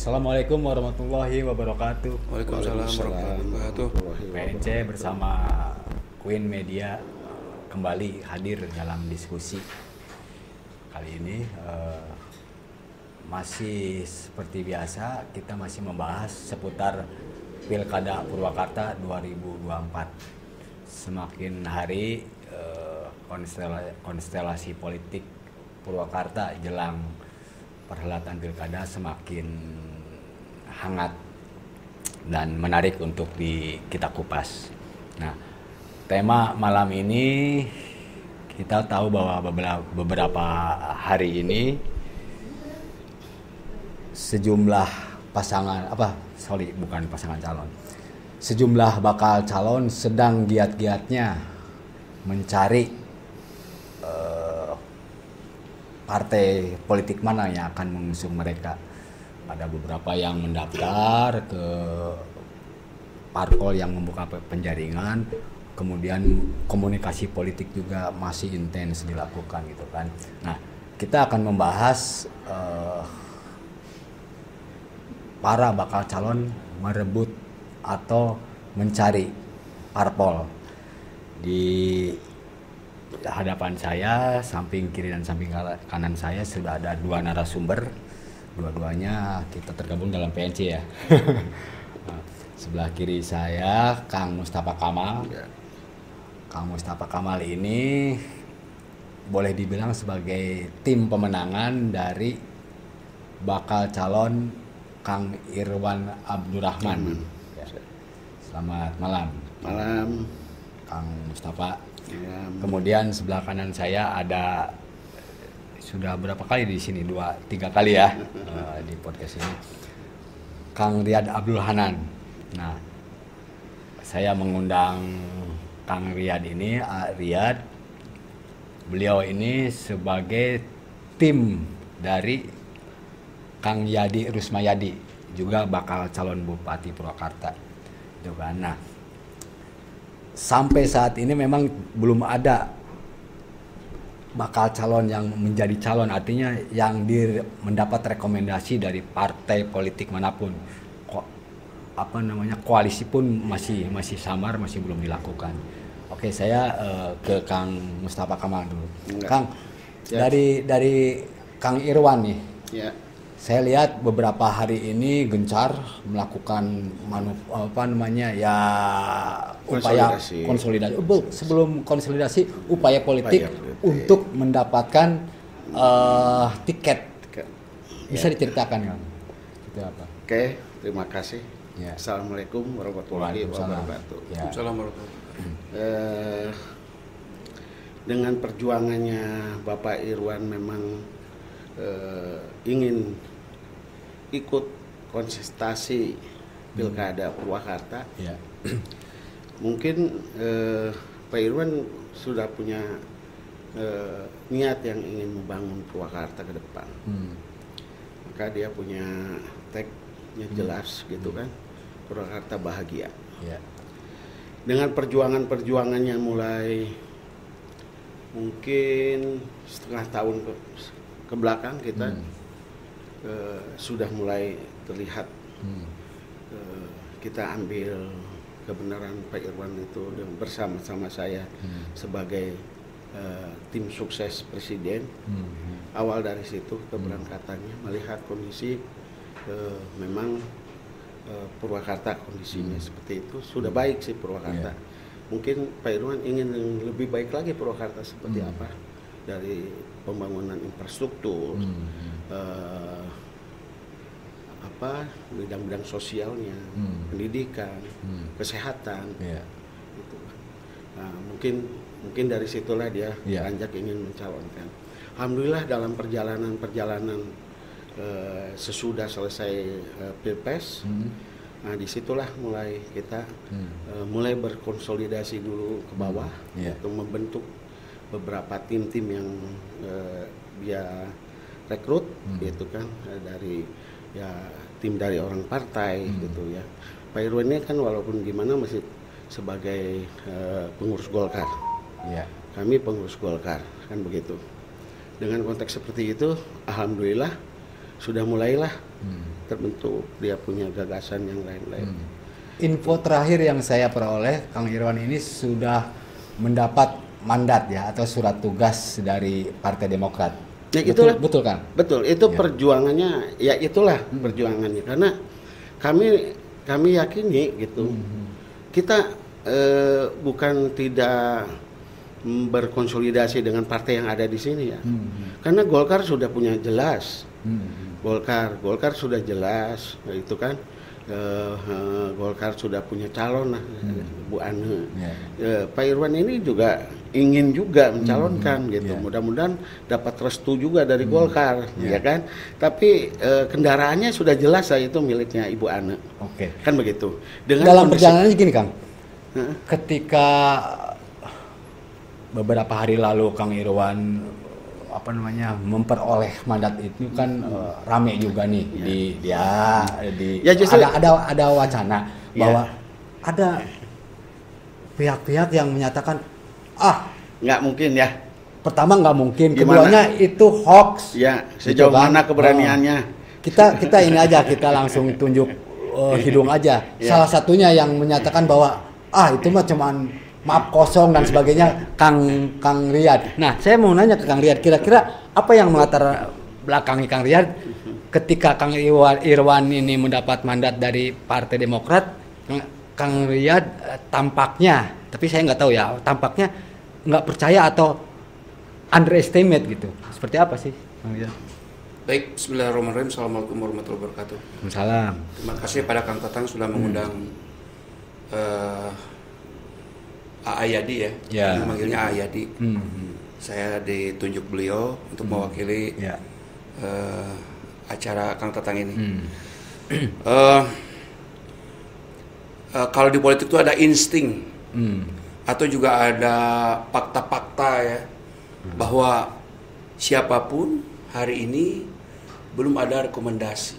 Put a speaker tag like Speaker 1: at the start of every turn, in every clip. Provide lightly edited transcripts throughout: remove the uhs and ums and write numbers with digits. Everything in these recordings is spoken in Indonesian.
Speaker 1: Assalamualaikum warahmatullahi wabarakatuh.
Speaker 2: Waalaikumsalam warahmatullahi wabarakatuh.
Speaker 1: PNC bersama Queen Media kembali hadir dalam diskusi kali ini. Masih seperti biasa, kita masih membahas seputar Pilkada Purwakarta 2024. Semakin hari konstelasi politik Purwakarta jelang perhelatan pilkada semakin hangat dan menarik untuk kita kupas. Nah, tema malam ini kita tahu bahwa beberapa hari ini sejumlah sejumlah bakal calon sedang giat-giatnya mencari partai politik mana yang akan mengusung mereka. Ada beberapa yang mendaftar ke parpol yang membuka penjaringan, kemudian komunikasi politik juga masih intens dilakukan gitu kan. Nah, kita akan membahas para bakal calon merebut atau mencari parpol. Di hadapan saya, samping kiri dan samping kanan saya sudah ada dua narasumber. Dua-duanya kita tergabung dalam PNC ya. Sebelah kiri saya Kang Mustafa Kamal. Kang Mustafa Kamal ini boleh dibilang sebagai tim pemenangan dari bakal calon Kang Irwan Abdurrahman. Ya. Selamat malam.
Speaker 2: Malam,
Speaker 1: Kang Mustafa.
Speaker 2: malam.
Speaker 1: Kemudian sebelah kanan saya ada, sudah berapa kali di sini, 2-3 kali ya di podcast ini, Kang Riyad Abdul Hanan. Nah, saya mengundang Kang Riyad ini, Riyad, beliau ini sebagai tim dari Kang Yadi Rusmayadi, juga bakal calon Bupati Purwakarta. Itu kan. Nah, sampai saat ini memang belum ada bakal calon yang menjadi calon, artinya yang mendapat rekomendasi dari partai politik manapun. Koalisi pun masih samar, masih belum dilakukan. Oke, saya ke Kang Mustafa Kamal dulu. Kang,
Speaker 2: Ya.
Speaker 1: dari Kang Irwan nih.
Speaker 2: Ya,
Speaker 1: Saya lihat beberapa hari ini gencar melakukan upaya konsolidasi. Sebelum konsolidasi, upaya politik untuk mendapatkan tiket. Bisa diceritakan, Kang? Itu apa?
Speaker 2: oke, terima kasih.
Speaker 1: Ya.
Speaker 2: Assalamualaikum warahmatullahi
Speaker 1: Waalaikumsalam.
Speaker 2: wabarakatuh.
Speaker 1: Ya.
Speaker 2: Dengan perjuangannya Bapak Irwan memang ingin ikut kontestasi Pilkada Purwakarta.
Speaker 1: Ya.
Speaker 2: Mungkin Pak Irwan sudah punya niat yang ingin membangun Purwakarta ke depan. Maka dia punya tagnya jelas gitu kan, Purwakarta bahagia.
Speaker 1: Ya.
Speaker 2: Dengan perjuangannya mulai mungkin setengah tahun ke belakang kita sudah mulai terlihat kita ambil kebenaran Pak Irwan itu bersama-sama saya sebagai tim sukses presiden. Awal dari situ keberangkatannya melihat kondisi memang Purwakarta kondisinya seperti itu sudah baik sih Purwakarta. Mungkin Pak Irwan ingin lebih baik lagi Purwakarta seperti apa, dari pembangunan infrastruktur, bidang-bidang sosialnya, pendidikan, kesehatan. Gitu. Nah, mungkin dari situlah dia beranjak ingin mencalonkan. Alhamdulillah dalam perjalanan sesudah selesai Pilpres, nah disitulah mulai kita mulai berkonsolidasi dulu ke bawah untuk membentuk beberapa tim-tim yang dia rekrut, gitu kan, dari tim dari orang partai gitu ya. Pak Irwan ini kan walaupun gimana masih sebagai pengurus Golkar. Kami pengurus Golkar kan begitu. Dengan konteks seperti itu, alhamdulillah sudah mulailah terbentuk, dia punya gagasan yang lain-lain.
Speaker 1: Info terakhir yang saya peroleh, Kang Irwan ini sudah mendapat mandat ya atau surat tugas dari Partai Demokrat.
Speaker 2: Ya itulah.
Speaker 1: Betul kan?
Speaker 2: Betul, itu
Speaker 1: Ya.
Speaker 2: perjuangannya, ya itulah perjuangannya. Karena kami yakini gitu, kita bukan tidak berkonsolidasi dengan partai yang ada di sini ya. Karena Golkar sudah punya jelas. Golkar sudah jelas, itu kan. Golkar sudah punya calon lah, Bu Ane. Pak Irwan ini juga ingin juga mencalonkan gitu. Mudah-mudahan dapat restu juga dari Golkar, ya kan. Tapi kendaraannya sudah jelas lah, itu miliknya Ibu Ane.
Speaker 1: Oke.
Speaker 2: Kan begitu.
Speaker 1: Dalam perjalanannya gini Kang, ketika beberapa hari lalu Kang Irwan memperoleh mandat itu kan rame juga nih
Speaker 2: justru,
Speaker 1: ada wacana bahwa ada pihak-pihak yang menyatakan
Speaker 2: nggak mungkin ya.
Speaker 1: Pertama nggak mungkin,
Speaker 2: Gimana?
Speaker 1: keduanya itu hoax.
Speaker 2: Ya, sejauh mana keberaniannya?
Speaker 1: Kita ini aja, kita langsung tunjuk hidung aja. Salah satunya yang menyatakan bahwa itu mah cuman maaf kosong dan sebagainya, Kang Riyad. Nah, saya mau nanya ke Kang Riyad, kira-kira apa yang melatar belakangi Kang Riyad ketika Kang Irwan ini mendapat mandat dari Partai Demokrat? Kang Riyad tampaknya, tapi saya nggak tahu ya, tampaknya nggak percaya atau underestimate gitu. Seperti apa sih, Kang Riyad?
Speaker 3: Baik, bismillahirrahmanirrahim. Assalamualaikum warahmatullahi wabarakatuh.
Speaker 1: Salam.
Speaker 3: Terima kasih pada Kang Tatang sudah mengundang Ayadi ya, memanggilnya Ayadi. Saya ditunjuk beliau untuk mewakili acara Kang Tatang ini. Kalau di politik itu ada insting atau juga ada fakta-fakta ya, bahwa siapapun hari ini belum ada rekomendasi.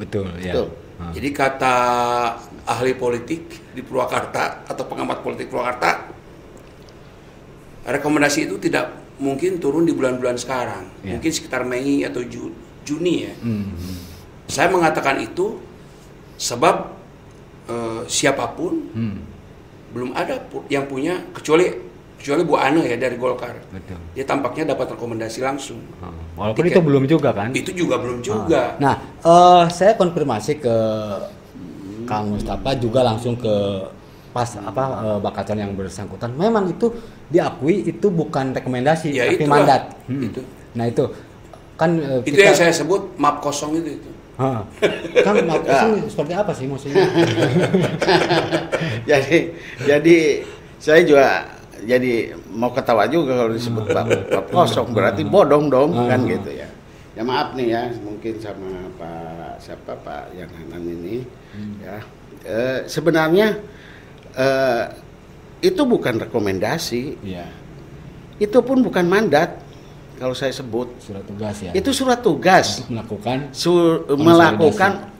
Speaker 1: Betul.
Speaker 3: Jadi kata ahli politik di Purwakarta atau pengamat politik Purwakarta, rekomendasi itu tidak mungkin turun di bulan-bulan sekarang, mungkin sekitar Mei atau Juni ya. Saya mengatakan itu sebab siapapun belum ada yang punya kecuali Bu Ane ya dari Golkar.
Speaker 1: Betul.
Speaker 3: Dia tampaknya dapat rekomendasi langsung.
Speaker 1: Walaupun itu belum juga kan?
Speaker 3: Itu juga belum juga.
Speaker 1: Nah, saya konfirmasi ke Kang Mustafa juga langsung ke bakal calon yang bersangkutan. Memang itu diakui itu bukan rekomendasi
Speaker 3: Ya,
Speaker 1: tapi
Speaker 3: itulah.
Speaker 1: mandat.
Speaker 3: Itu.
Speaker 1: Nah itu kan
Speaker 3: Itu yang saya sebut map kosong itu.
Speaker 1: Kang map kosong seperti apa sih maksudnya?
Speaker 2: jadi saya juga jadi mau ketawa juga kalau disebut bab kosong, berarti bodong dong kan gitu ya. Ya maaf nih ya, mungkin sama Pak yang Hanan ini ya. Sebenarnya itu bukan rekomendasi. Itu pun bukan mandat kalau saya sebut.
Speaker 1: Surat tugas ya.
Speaker 2: Itu surat tugas
Speaker 1: Untuk
Speaker 2: melakukan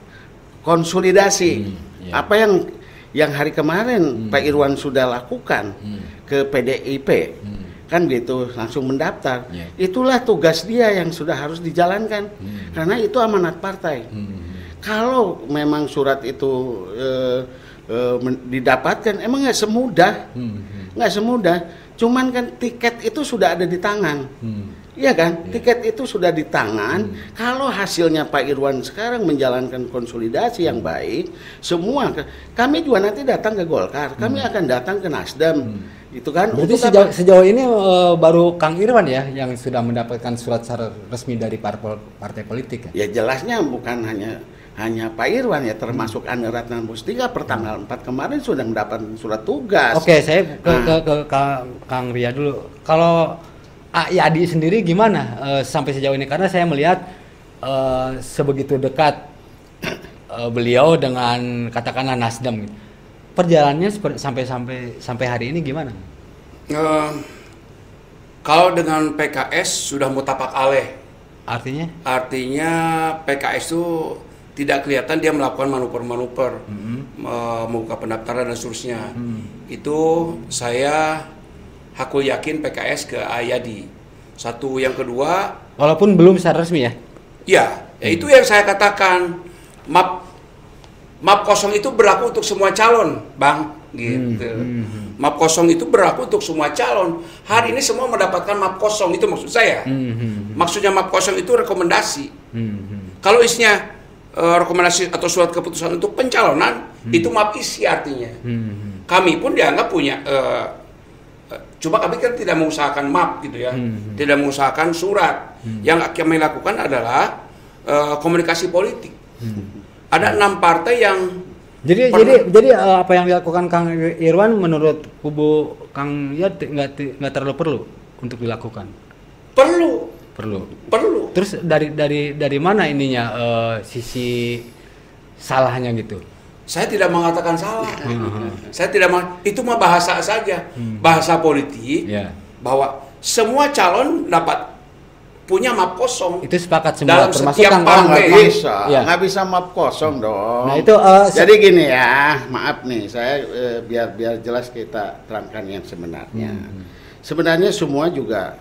Speaker 2: konsolidasi. Apa yang hari kemarin Pak Irwan sudah lakukan ke PDIP, kan gitu, langsung mendaftar. Itulah tugas dia yang sudah harus dijalankan, karena itu amanat partai. Kalau memang surat itu didapatkan, emang nggak semudah, cuman kan tiket itu sudah ada di tangan. Iya kan, tiket itu sudah di tangan. Kalau hasilnya Pak Irwan sekarang menjalankan konsolidasi yang baik, semua kami juga nanti datang ke Golkar, kami akan datang ke Nasdem, itu kan.
Speaker 1: Berarti sejauh ini baru Kang Irwan ya yang sudah mendapatkan surat resmi dari partai politik ya?
Speaker 2: Ya jelasnya bukan hanya Pak Irwan ya, termasuk Ane Ratna Mustika pertanggal 4 kemarin sudah mendapat surat tugas.
Speaker 1: Oke, saya ke Kang Ria dulu. Kalau Yadi sendiri gimana sampai sejauh ini? Karena saya melihat sebegitu dekat beliau dengan katakanlah Nasdem. Perjalanannya sampai hari ini gimana?
Speaker 3: Kalau dengan PKS sudah mutapak aleh. Artinya PKS itu tidak kelihatan dia melakukan manuver-manuver, membuka pendaftaran dan seterusnya. Itu saya hakul yakin PKS ke Ayadi. Satu, yang kedua,
Speaker 1: walaupun belum secara resmi ya.
Speaker 3: Ya, itu yang saya katakan, map kosong itu berlaku untuk semua calon, Bang, gitu. Map kosong itu berlaku untuk semua calon. Hari ini semua mendapatkan map kosong, itu maksud saya. Maksudnya map kosong itu rekomendasi. Kalau isinya rekomendasi atau surat keputusan untuk pencalonan, itu map isi artinya. Kami pun dianggap punya, coba kami kan tidak mengusahakan map gitu ya, tidak mengusahakan surat. Yang kami lakukan adalah komunikasi politik. Ada 6 partai yang
Speaker 1: jadi apa yang dilakukan Kang Irwan menurut kubu Kang Yad nggak terlalu perlu untuk dilakukan.
Speaker 3: Perlu.
Speaker 1: Terus dari mana ininya sisi salahnya gitu?
Speaker 3: Saya tidak mengatakan salah. Saya tidak itu mah bahasa saja, bahasa politik. Bahwa semua calon dapat punya map kosong.
Speaker 1: Itu sepakat semua,
Speaker 3: dalam
Speaker 1: termasuk
Speaker 3: setiap partai.
Speaker 2: Nggak bisa map kosong dong.
Speaker 1: Nah itu
Speaker 2: jadi gini ya, maaf nih, saya biar jelas kita terangkan yang sebenarnya. Sebenarnya semua juga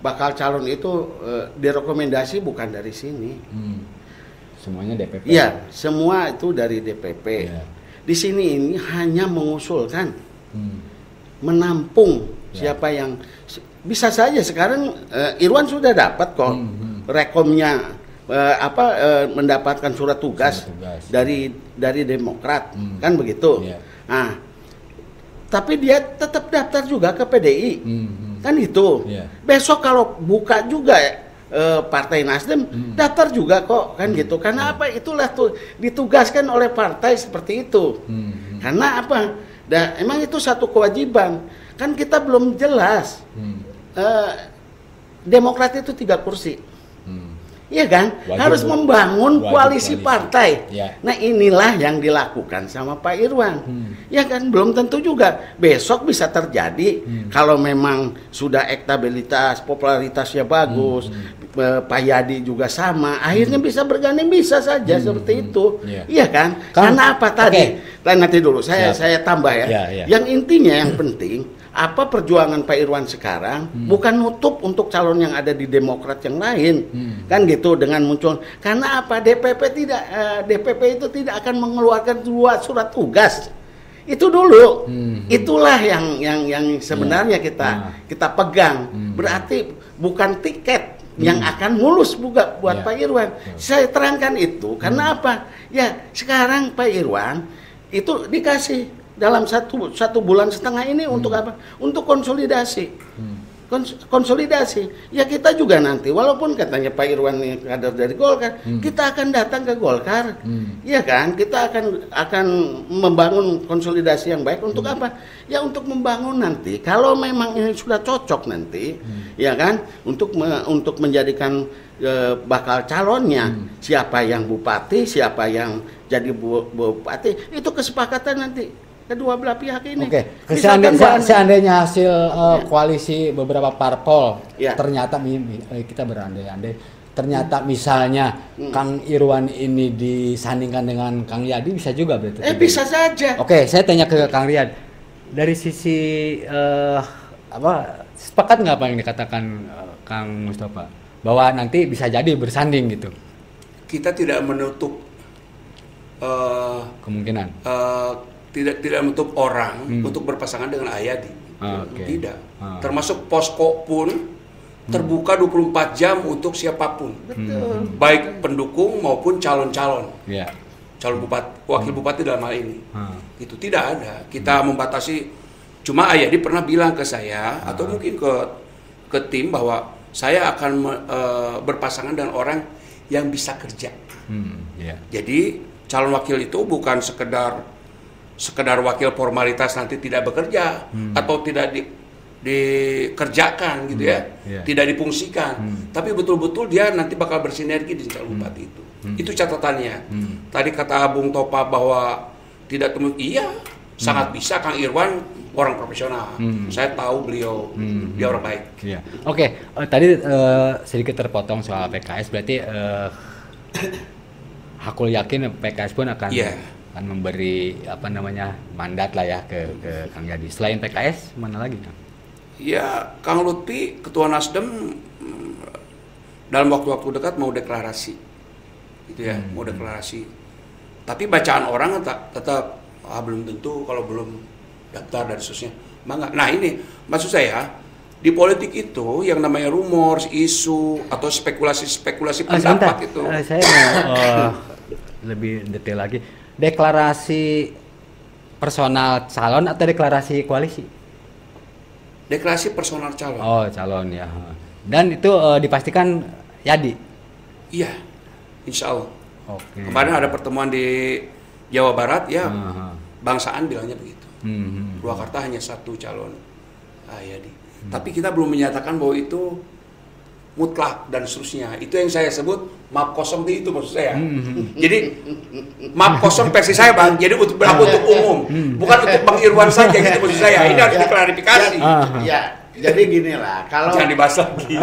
Speaker 2: bakal calon itu direkomendasi bukan dari sini.
Speaker 1: Semuanya DPP.
Speaker 2: Iya, semua itu dari DPP. Di sini ini hanya mengusulkan, menampung siapa yang bisa saja sekarang Irwan sudah dapat kok rekomnya mendapatkan surat tugas dari Demokrat kan begitu. Nah, tapi dia tetap daftar juga ke PDI kan itu. Besok kalau buka juga Partai Nasdem daftar juga kok kan gitu. Karena apa? Itulah tuh ditugaskan oleh partai seperti itu. Karena apa? Emang itu satu kewajiban. Kan kita belum jelas. Demokrat itu 3 kursi, iya kan? Harus membangun koalisi partai. Nah inilah yang dilakukan sama Pak Irwan, ya kan? Belum tentu juga besok bisa terjadi kalau memang sudah elektabilitas, popularitasnya bagus, Pak Yadi juga sama, akhirnya bisa bergandeng, bisa saja seperti itu, iya kan? Karena apa tadi? Nanti dulu saya tambah ya. Yang intinya yang penting. Apa perjuangan Pak Irwan sekarang bukan nutup untuk calon yang ada di Demokrat yang lain, kan gitu dengan muncul. Karena apa? DPP itu tidak akan mengeluarkan 2 surat tugas. Itu dulu. Itulah yang sebenarnya kita pegang. Berarti bukan tiket yang akan mulus buat Pak Irwan. Saya terangkan itu karena apa? Ya sekarang Pak Irwan itu dikasih dalam satu bulan setengah ini untuk apa? Untuk konsolidasi. Konsolidasi. Ya kita juga nanti, walaupun katanya Pak Irwan ini kader dari Golkar, kita akan datang ke Golkar, ya kan? Kita akan membangun konsolidasi yang baik untuk apa? Ya untuk membangun nanti. Kalau memang ini sudah cocok nanti, ya kan? Untuk menjadikan bakal calonnya siapa yang bupati, siapa yang jadi bupati, itu kesepakatan nanti kedua belah pihak ini.
Speaker 1: Seandainya hasil koalisi beberapa parpol ternyata kita berandai-andai ternyata misalnya Kang Irwan ini disandingkan dengan Kang Yadi, bisa juga berarti.
Speaker 2: Bisa saja.
Speaker 1: Oke, saya tanya ke Kang Riyad. Dari sisi sepakat nggak apa yang dikatakan Kang Mustafa bahwa nanti bisa jadi bersanding gitu?
Speaker 3: Kita tidak menutup
Speaker 1: kemungkinan.
Speaker 3: Tidak menutup orang untuk berpasangan dengan Ayadi. Tidak. Termasuk posko pun terbuka 24 jam untuk siapapun. Baik pendukung maupun calon-calon. Calon bupati, wakil bupati dalam hal ini. Itu tidak ada. Kita membatasi. Cuma Ayadi pernah bilang ke saya atau mungkin ke tim bahwa saya akan berpasangan dengan orang yang bisa kerja. Jadi calon wakil itu bukan sekedar wakil formalitas nanti tidak bekerja atau tidak dikerjakan gitu ya, tidak difungsikan, tapi betul-betul dia nanti bakal bersinergi di calon bupati itu. Itu catatannya. Tadi kata Bung Topa bahwa tidak sangat bisa. Kang Irwan orang profesional. Saya tahu beliau dia orang baik.
Speaker 1: Oke, tadi sedikit terpotong soal PKS, berarti Hakul yakin PKS pun akan memberi mandat lah ya ke Kang Yadi. Selain PKS mana lagi, Kang?
Speaker 3: Ya, Kang Lutfi ketua Nasdem dalam waktu-waktu dekat mau deklarasi, gitu ya, mau deklarasi. Tapi bacaan orang tetap belum tentu kalau belum daftar dan seterusnya. Nah ini maksud saya di politik itu yang namanya rumor, isu atau spekulasi pendapat itu.
Speaker 1: Saya mau lebih detail lagi. Deklarasi personal calon atau deklarasi koalisi?
Speaker 3: Deklarasi personal calon.
Speaker 1: Oh, calon ya. Dan itu dipastikan Yadi?
Speaker 3: Iya, insya Allah.
Speaker 1: Oke.
Speaker 3: Kemarin ada pertemuan di Jawa Barat ya, bangsaan bilangnya begitu. Purwakarta hanya satu calon Yadi. Tapi kita belum menyatakan bahwa itu mutlak dan seterusnya. Itu yang saya sebut map kosong itu maksud saya. Jadi map kosong versi saya Bang. Jadi untuk berlaku untuk umum, bukan untuk Bang Irwan saja gitu maksud saya. Ini harus diklarifikasi.
Speaker 2: Ya, jadi gini lah. Kalau
Speaker 3: Jangan dibahas lagi.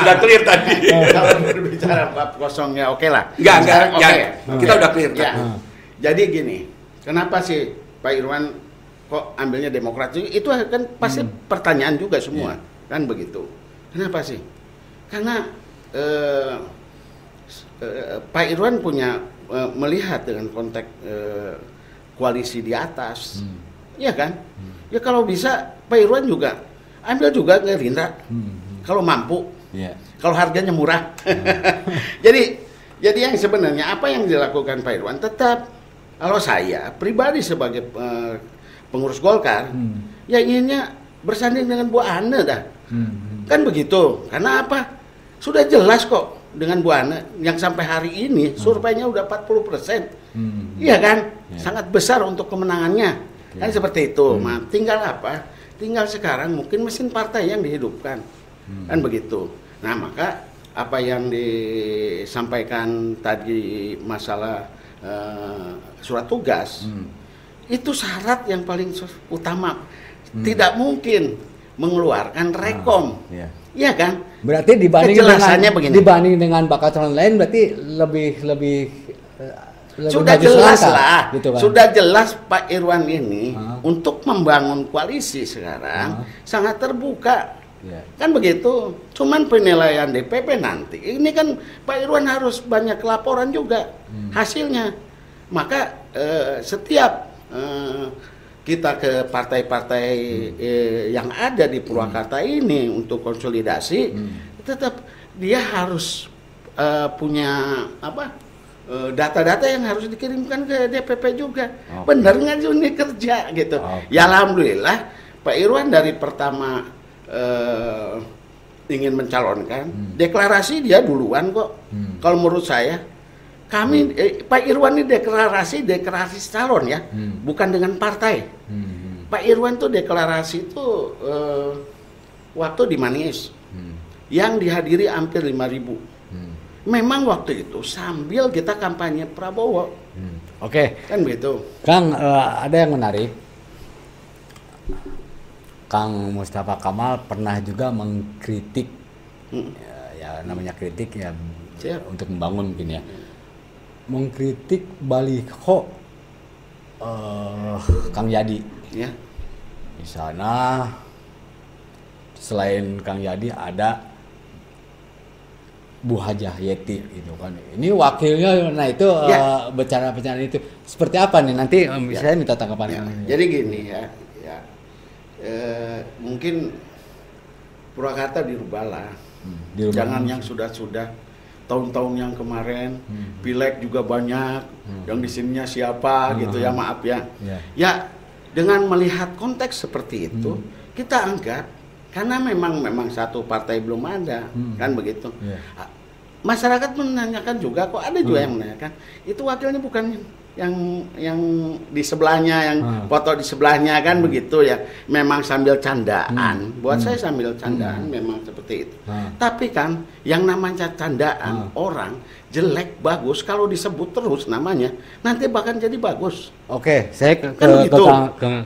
Speaker 3: Sudah clear tadi.
Speaker 2: kalau berbicara bab kosongnya oke lah.
Speaker 3: Enggak.
Speaker 2: Oke.
Speaker 3: Kita udah clear.
Speaker 2: Ya. Jadi gini, kenapa sih Pak Irwan kok ambilnya Demokrat? Itu kan pasti pertanyaan juga semua, kan begitu. Kenapa sih? Karena Pak Irwan punya melihat dengan konteks koalisi di atas, ya kan? Ya kalau bisa Pak Irwan juga ambil juga Gerindra, kalau mampu, kalau harganya murah. Jadi yang sebenarnya apa yang dilakukan Pak Irwan tetap, kalau saya pribadi sebagai pengurus Golkar, ya inginnya bersanding dengan Bu Ane dah, kan begitu. Karena apa? Sudah jelas kok dengan Bu Ane yang sampai hari ini surveinya udah 40%. Iya kan? Sangat besar untuk kemenangannya. Kan seperti itu. Nah, tinggal apa? Tinggal sekarang mungkin mesin partai yang dihidupkan. Kan begitu. Nah, maka apa yang disampaikan tadi masalah surat tugas itu syarat yang paling utama. Tidak mungkin mengeluarkan rekom. Iya kan?
Speaker 1: Berarti dibanding dengan bakal calon lain berarti lebih
Speaker 2: sudah jelas lah. Gitu kan? Sudah jelas Pak Irwan ini untuk membangun koalisi sekarang sangat terbuka. Kan begitu. Cuman penilaian DPP nanti. Ini kan Pak Irwan harus banyak laporan juga hasilnya. Maka setiap kita ke partai-partai yang ada di Purwakarta ini untuk konsolidasi, tetap dia harus punya data-data yang harus dikirimkan ke DPP juga. Benar nggak unit kerja gitu. Ya alhamdulillah Pak Irwan dari pertama ingin mencalonkan, deklarasi dia duluan kok. Kalau menurut saya kami Pak Irwan ini deklarasi calon ya, bukan dengan partai. Pak Irwan tuh deklarasi itu waktu di Manis, yang dihadiri hampir 5.000. Memang waktu itu sambil kita kampanye Prabowo.
Speaker 1: Oke.
Speaker 2: Kan begitu.
Speaker 1: Kang, ada yang menarik. Kang Mustafa Kamal pernah juga mengkritik, ya namanya kritik ya, untuk membangun mungkin ya. Mengkritik baliho Kang Yadi. Ya. Di sana selain Kang Yadi ada Bu Hajah Yeti gitu kan. Ini wakilnya, nah itu bicara itu seperti apa nih nanti? Saya minta tanggapan.
Speaker 2: Jadi gini ya, mungkin Purwakarta dirubahlah. Jangan yang sudah tahun-tahun yang kemarin, pileg juga banyak, yang di sininya siapa gitu ya, maaf ya. Ya dengan melihat konteks seperti itu, kita anggap karena memang satu partai belum ada, kan begitu. Masyarakat menanyakan juga, kok ada juga yang menanyakan, itu wakilnya bukan yang di sebelahnya, yang foto di sebelahnya, kan begitu ya. Memang sambil candaan, buat saya sambil candaan memang seperti itu. Tapi kan yang namanya candaan orang jelek bagus, kalau disebut terus namanya nanti bahkan jadi bagus.
Speaker 1: Oke, saya ke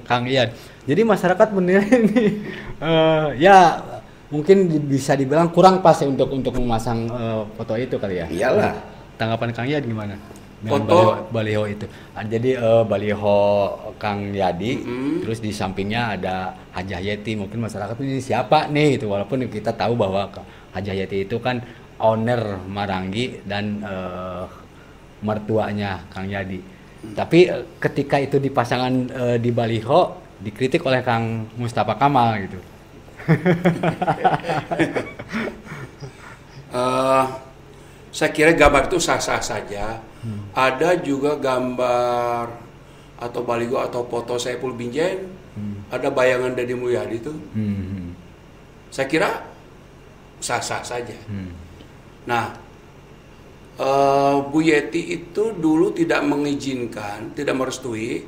Speaker 1: Kang Ian. Jadi masyarakat menilai ini ya mungkin bisa dibilang kurang pas untuk memasang foto itu kali ya.
Speaker 2: Iyalah.
Speaker 1: Tanggapan Kang Ian gimana?
Speaker 3: Foto
Speaker 1: baliho itu. Jadi baliho Kang Yadi, terus di sampingnya ada Hajah Yeti. Mungkin masyarakat ini siapa nih gitu, walaupun kita tahu bahwa Hajah Yeti itu kan owner Maranggi dan mertuanya Kang Yadi. Tapi ketika itu dipasangkan di baliho dikritik oleh Kang Mustafa Kamal gitu.
Speaker 3: Saya kira gambar itu sah-sah saja. Ada juga gambar atau baliho atau foto Saipul Binjen, ada bayangan Deddy Mulyadi itu. Saya kira sah-sah saja. Nah, Bu Yeti itu dulu tidak mengizinkan, tidak merestui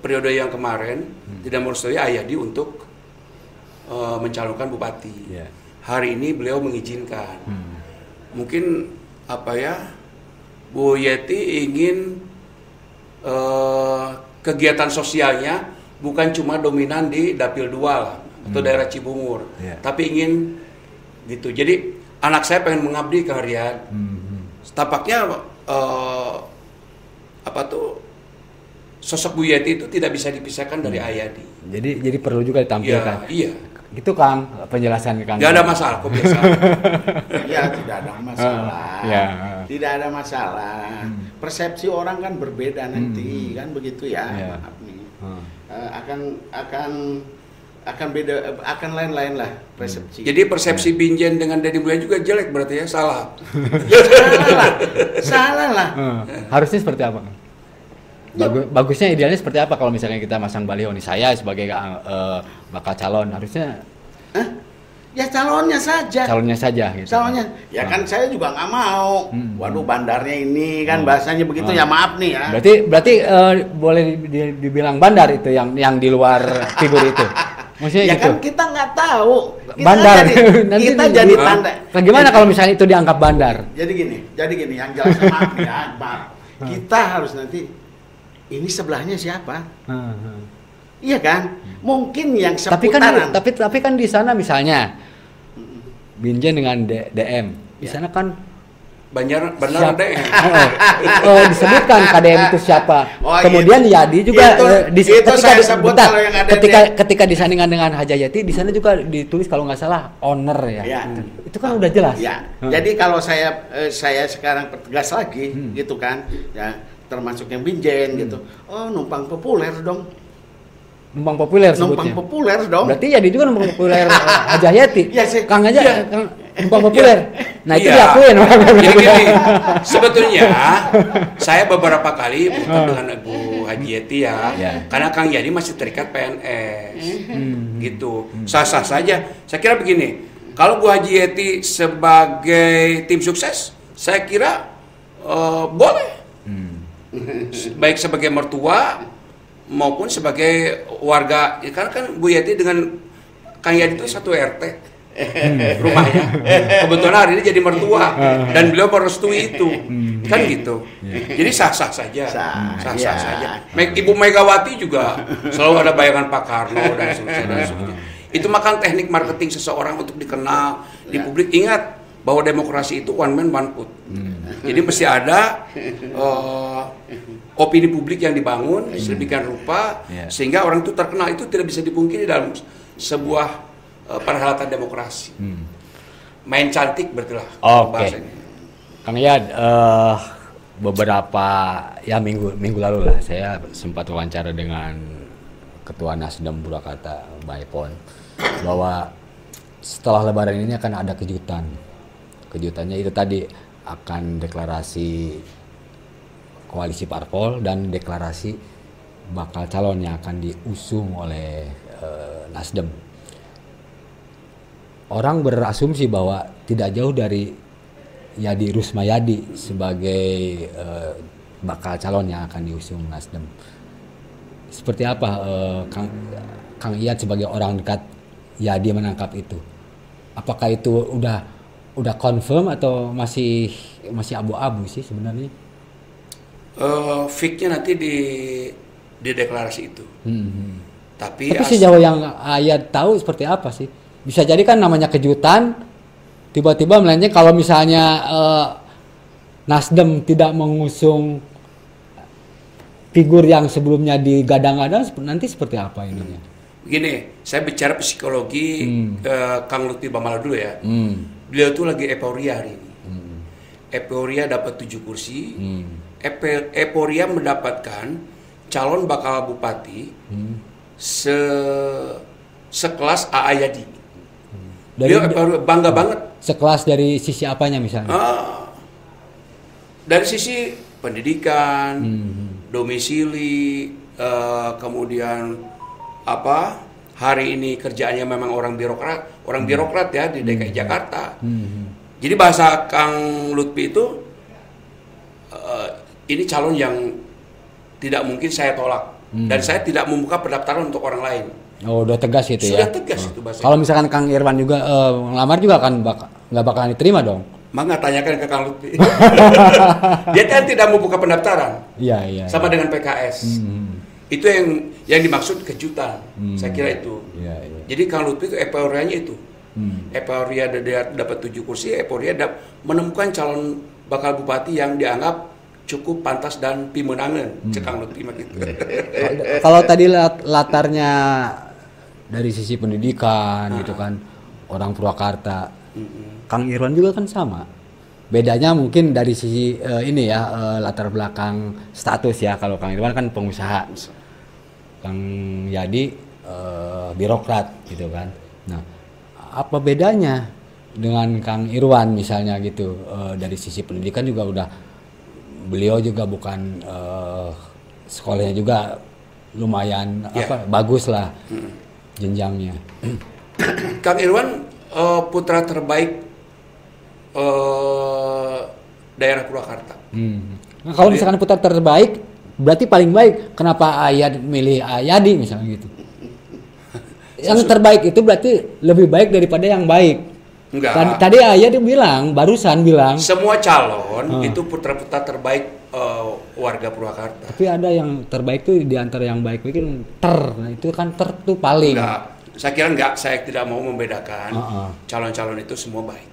Speaker 3: periode yang kemarin, tidak merestui Ayadi untuk mencalonkan bupati. Hari ini beliau mengizinkan. Mungkin apa ya, Bu Yeti ingin kegiatan sosialnya bukan cuma dominan di Dapil 2 lah, atau daerah Cibungur, tapi ingin gitu. Jadi anak saya pengen mengabdi ke Riyad. Tampaknya sosok Bu Yeti itu tidak bisa dipisahkan dari Ayadi.
Speaker 1: Jadi perlu juga ditampilkan.
Speaker 3: Iya.
Speaker 1: Gitu Kang, penjelasan Kang.
Speaker 3: Tidak ada masalah, kok biasa.
Speaker 2: Ya, tidak ada masalah. Tidak ada masalah. Persepsi orang kan berbeda nanti, kan begitu ya. Maaf nih. Akan beda, akan lain-lain lah persepsi.
Speaker 3: Jadi persepsi Binjen dengan Deddy Mulyadi juga jelek berarti ya, salah.
Speaker 2: Salah lah.
Speaker 1: Harusnya seperti apa? Bagusnya idealnya seperti apa kalau misalnya kita masang baliho nih, saya sebagai bakal calon, harusnya
Speaker 2: ya calonnya saja gitu. Calonnya ya kan saya juga nggak mau. Waduh, bandarnya ini kan bahasanya begitu. Ya maaf nih ya.
Speaker 1: Berarti boleh dibilang bandar itu yang di luar figur itu. Maksudnya
Speaker 2: ya
Speaker 1: gitu.
Speaker 2: Kan kita nggak tahu.
Speaker 1: Bandar.
Speaker 2: Kita jadi tanda.
Speaker 1: Bagaimana kalau misalnya itu dianggap bandar?
Speaker 2: Jadi gini yang jelas, maaf ya, maaf. Kita harus nanti ini sebelahnya siapa? Iya kan? Mungkin yang seputaran.
Speaker 1: Tapi kan di sana misalnya Binjen dengan DM. Di sana kan
Speaker 3: benar DM.
Speaker 1: Disebutkan KDM itu siapa. Kemudian
Speaker 2: gitu.
Speaker 1: Yadi juga ketika disandingkan dengan Hajayati, di sana juga ditulis kalau nggak salah owner ya. Itu kan udah jelas.
Speaker 2: Ya. Jadi kalau saya sekarang pertegas lagi gitu kan, ya termasuk yang Binjen gitu. Oh, numpang populer dong.
Speaker 1: Numpang populer sebutnya.
Speaker 2: Numpang populer dong.
Speaker 1: Berarti Yadi juga numpang populer Hajayati.
Speaker 2: Ya,
Speaker 1: Kang aja numpang populer. Nah, itu diakuin.
Speaker 3: Jadi gini, sebetulnya saya beberapa kali bertemu dengan Bu Hajayati ya. Karena Kang Yadi masih terikat PNS. Gitu. Sah-sah saja. Saya kira begini, kalau Bu Hajayati sebagai tim sukses, saya kira boleh. Baik sebagai mertua maupun sebagai warga, ya kan Bu Yeti dengan Kang Yadi itu satu RT rumahnya. Kebetulan hari ini jadi mertua dan beliau merestui itu, kan gitu. Jadi sah-sah saja, sah-sah saja. Ibu Megawati juga selalu ada bayangan Pak Karno dan sebagainya. Itu makan teknik marketing seseorang untuk dikenal di publik. Ingat bahwa demokrasi itu one man one vote. Jadi mesti ada opini publik yang dibangun sedemikian rupa sehingga orang itu terkenal. Itu tidak bisa dipungkiri dalam sebuah perhelatan demokrasi. Main cantik berarti lah bahasanya.
Speaker 1: Kang Yad, beberapa minggu lalu lah saya sempat wawancara dengan Ketua Nasdem Purwakarta, Mbak Epon, bahwa setelah Lebaran ini akan ada kejutan. Kejutannya itu tadi akan deklarasi koalisi parpol dan deklarasi bakal calon yang akan diusung oleh Nasdem. Orang berasumsi bahwa tidak jauh dari Yadi Rusmayadi sebagai bakal calon yang akan diusung Nasdem. Seperti apa Kang Iyad sebagai orang dekat Yadi menangkap itu? Apakah itu udah confirm atau masih abu-abu sih sebenarnya?
Speaker 3: Fix-nya nanti di deklarasi itu. Tapi
Speaker 1: sejauh yang Ayat tahu seperti apa sih? Bisa jadi kan namanya kejutan, tiba-tiba melenceng kalau misalnya Nasdem tidak mengusung figur yang sebelumnya digadang-gadang, nanti seperti apa ininya?
Speaker 3: Begini, saya bicara psikologi Kang Lutfi Bamala dulu ya. Beliau tuh lagi euforia hari ini. Euforia dapat 7 kursi. Euforia mendapatkan calon bakal bupati sekelas A.A. Yadi. Beliau bangga banget.
Speaker 1: Sekelas dari sisi apanya misalnya?
Speaker 3: Dari sisi pendidikan, domisili, kemudian hari ini kerjaannya memang orang birokrat ya di DKI Jakarta. Jadi bahasa Kang Lutfi itu ini calon yang tidak mungkin saya tolak dan saya tidak membuka pendaftaran untuk orang lain.
Speaker 1: Oh, udah tegas itu
Speaker 3: Sudah
Speaker 1: ya.
Speaker 3: tegas itu bahasa.
Speaker 1: Kalau misalkan Kang Irwan juga ngelamar juga kan nggak bakalan diterima dong.
Speaker 3: Maka tanyakan ke Kang Lutfi. Dia kan tidak membuka pendaftaran.
Speaker 1: Iya.
Speaker 3: Sama dengan PKS. Itu yang dimaksud kejutan. Saya kira itu.
Speaker 1: Iya.
Speaker 3: Jadi Kang Lutfi itu euforianya itu. Euforia dapat 7 kursi, euforia menemukan calon bakal bupati yang dianggap cukup pantas dan pimenangan. Kang Lutfi gitu.
Speaker 1: Kalau tadi latarnya dari sisi pendidikan gitu kan, orang Purwakarta. Kang Irwan juga kan sama. Bedanya mungkin dari sisi ini ya, latar belakang status ya. Kalau Kang Irwan kan pengusaha, Kang Yadi birokrat gitu kan. Nah, apa bedanya dengan Kang Irwan misalnya gitu? Dari sisi pendidikan juga udah, beliau juga bukan sekolahnya juga lumayan bagus lah jenjangnya.
Speaker 3: Kang Irwan putra terbaik daerah Purwakarta.
Speaker 1: Nah, kalau misalkan putra terbaik, berarti paling baik. Kenapa Ayad milih Ayadi misalnya gitu? Yang terbaik itu berarti lebih baik daripada yang baik.
Speaker 3: Enggak.
Speaker 1: Tadi Ayad barusan bilang.
Speaker 3: Semua calon itu putra-putra terbaik warga Purwakarta.
Speaker 1: Tapi ada yang terbaik tuh di antara yang baik mungkin Nah itu kan tuh paling.
Speaker 3: Enggak. Saya kira enggak. Saya tidak mau membedakan. Calon-calon itu semua baik.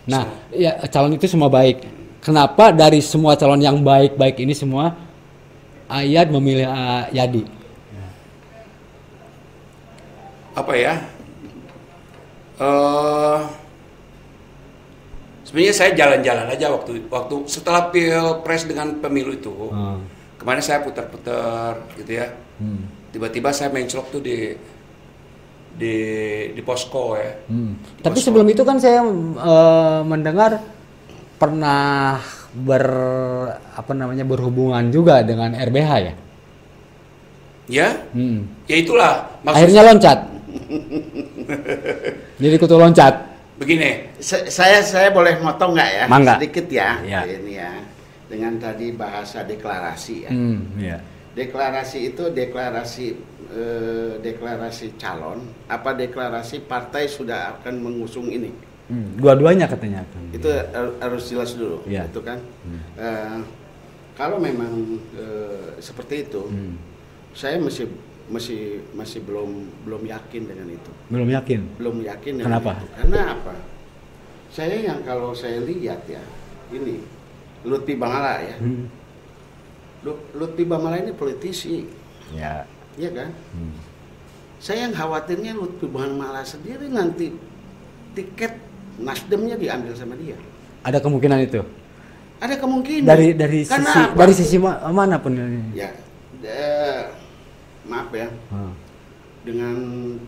Speaker 1: Nah, ya calon itu semua baik. Kenapa dari semua calon yang baik-baik ini semua Ayad memilih Yadi?
Speaker 3: Apa ya? Sebenarnya saya jalan-jalan aja waktu setelah Pilpres dengan pemilu itu. Kemarin saya putar-putar gitu ya. Tiba-tiba saya menclok tuh di posko ya.
Speaker 1: Tapi posko. Sebelum itu kan saya mendengar pernah berhubungan juga dengan RBH ya.
Speaker 3: Ya? Ya itulah
Speaker 1: maksudnya. Akhirnya loncat. Jadi kutu loncat.
Speaker 2: Begini, saya boleh motong nggak ya?
Speaker 1: Mangga.
Speaker 2: Sedikit ya. Ini ya. Dengan tadi bahasa deklarasi ya. Deklarasi itu deklarasi calon, apa deklarasi partai sudah akan mengusung ini.
Speaker 1: Dua-duanya katanya.
Speaker 2: Itu harus jelas dulu, itu kan. Kalau memang seperti itu, saya masih belum yakin dengan itu.
Speaker 1: Belum yakin dengan
Speaker 2: Kenapa? Itu. Karena apa? Kalau saya lihat ya, ini Lutfi Bamala ya. Lutfi Bamala ini politisi. Ya. Iya kan? Saya yang khawatirnya Lutfi Bamala sendiri nanti tiket Nasdemnya diambil sama dia.
Speaker 1: Ada kemungkinan itu?
Speaker 2: Ada kemungkinan.
Speaker 1: Dari sisi mana pun?
Speaker 2: Ya, maaf ya. Dengan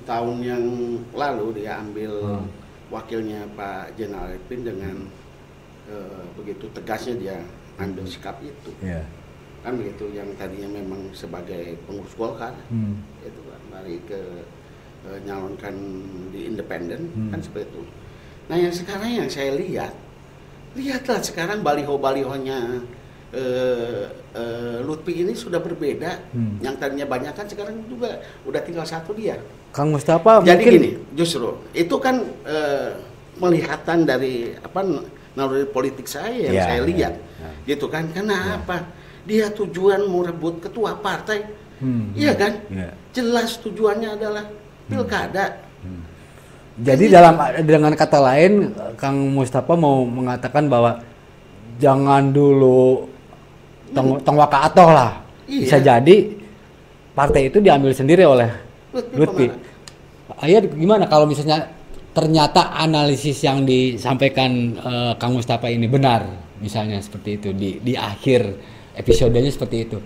Speaker 2: tahun yang lalu dia ambil wakilnya Pak Jenderal Arifin dengan begitu tegasnya dia ambil sikap itu. Kan begitu, yang tadinya memang sebagai pengurus Golkar itu kan lari ke nyalonkan di independen kan seperti itu. Nah yang sekarang yang saya lihatlah sekarang baliho-balihonya Lutfi ini sudah berbeda. Yang tadinya banyak kan sekarang juga udah tinggal satu dia.
Speaker 1: Kang Mustafa
Speaker 2: jadi
Speaker 1: mungkin
Speaker 2: gini, justru itu kan melihatan dari naluri politik saya yang saya lihat gitu kan. Karena apa? Dia tujuan mau rebut ketua partai, iya kan? Jelas tujuannya adalah pilkada.
Speaker 1: Jadi dengan kata lain, Kang Mustafa mau mengatakan bahwa jangan dulu tong waka atoh lah. Bisa jadi partai itu diambil sendiri oleh Lutfi. Ayah gimana kalau misalnya ternyata analisis yang disampaikan Kang Mustafa ini benar, misalnya seperti itu di akhir episodenya seperti itu.